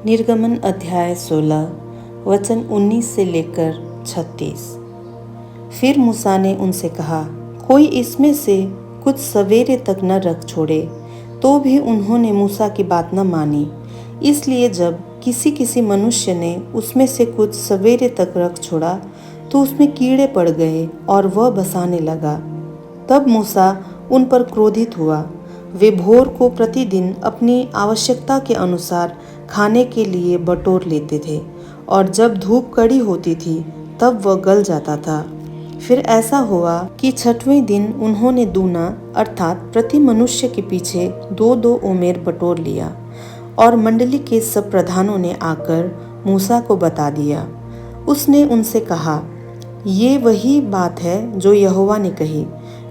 निर्गमन अध्याय 16 वचन 19 से लेकर 36। फिर मूसा ने उनसे कहा, कोई इसमें से कुछ सवेरे तक न रख छोड़े। तो भी उन्होंने मूसा की बात न मानी। इसलिए जब किसी मनुष्य ने उसमें से कुछ सवेरे तक रख छोड़ा तो उसमें कीड़े पड़ गए और वह बसाने लगा। तब मूसा उन पर क्रोधित हुआ। वे भोर को प्रतिदिन अपनी आवश्यकता के अनुसार खाने के लिए बटोर लेते थे और जब धूप कड़ी होती थी तब वह गल जाता था। फिर ऐसा हुआ कि 6वें दिन उन्होंने दूना अर्थात प्रति मनुष्य के पीछे 2-2 ओमेर बटोर लिया। और मंडली के सब प्रधानों ने आकर मूसा को बता दिया। उसने उनसे कहा, ये वही बात है जो यहोवा ने कही,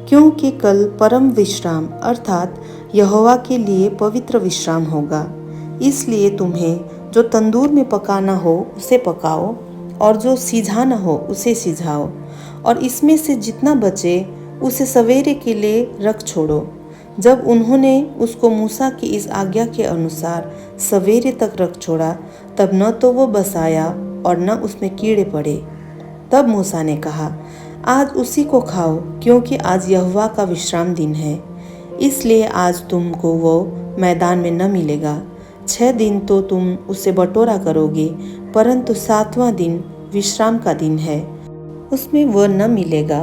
क्योंकि कल परम विश्राम अर्थात यहोवा के लिए पवित्र विश्राम होगा। इसलिए तुम्हें जो तंदूर में पकाना हो उसे पकाओ और जो सिझाना हो उसे सिझाओ, और इसमें से जितना बचे उसे सवेरे के लिए रख छोड़ो। जब उन्होंने उसको मूसा की इस आज्ञा के अनुसार सवेरे तक रख छोड़ा तब न तो वो बसाया और न उसमें कीड़े पड़े। तब मूसा ने कहा, आज उसी को खाओ, क्योंकि आज यहोवा का विश्राम दिन है। इसलिए आज तुमको वो मैदान में न मिलेगा। 6 दिन तो तुम उसे बटोरा करोगे, परंतु 7वां दिन विश्राम का दिन है, उसमें वह न मिलेगा।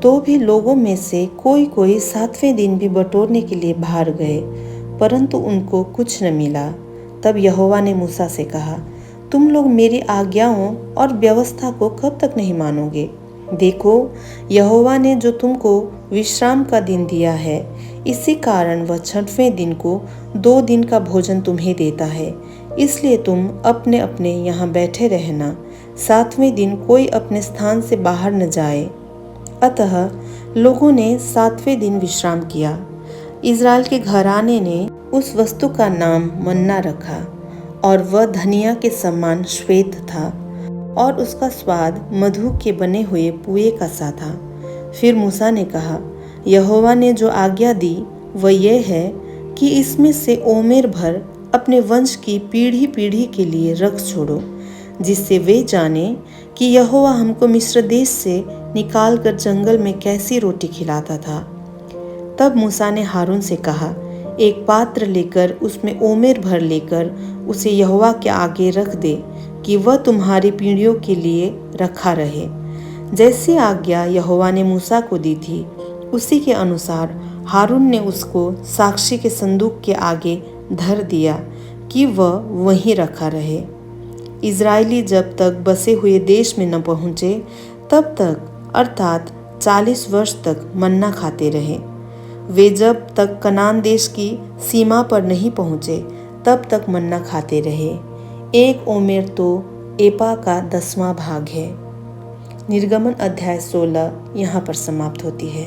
तो भी लोगों में से कोई 7वें दिन भी बटोरने के लिए बाहर गए, परंतु उनको कुछ न मिला। तब यहोवा ने मूसा से कहा, तुम लोग मेरी आज्ञाओं और व्यवस्था को कब तक नहीं मानोगे? देखो, यहोवा ने जो तुमको विश्राम का दिन दिया है, इसी कारण वह 6वें दिन को 2 दिन का भोजन तुम्हें देता है। इसलिए तुम अपने अपने यहाँ बैठे रहना। 7वें दिन कोई अपने स्थान से बाहर न जाए। अतः लोगों ने 7वें दिन विश्राम किया। इज़राइल के घराने ने उस वस्तु का नाम मन्ना रखा, और वह धनिया के समान श्वेत था और उसका स्वाद मधु के बने हुए पुए का सा था। फिर मूसा ने कहा, यहोवा ने जो आज्ञा दी वह यह है कि इसमें से ओमेर भर अपने वंश की पीढ़ी पीढ़ी के लिए रख छोड़ो, जिससे वे जाने कि यहोवा हमको मिस्र देश से निकाल कर जंगल में कैसी रोटी खिलाता था। तब मूसा ने हारून से कहा, एक पात्र लेकर उसमें ओमेर भर लेकर उसे यहोवा के आगे रख दे, कि वह तुम्हारी पीढ़ियों के लिए रखा रहे। जैसी आज्ञा यहोवा ने मूसा को दी थी उसी के अनुसार हारून ने उसको साक्षी के संदूक के आगे धर दिया कि वह वहीं रखा रहे। इज़राइली जब तक बसे हुए देश में न पहुँचे तब तक अर्थात 40 वर्ष तक मन्ना खाते रहे। वे जब तक कनान देश की सीमा पर नहीं पहुँचे तब तक मन्ना खाते रहे। 1 ओमेर तो एपा का 10वां भाग है। निर्गमन अध्याय 16 यहाँ पर समाप्त होती है।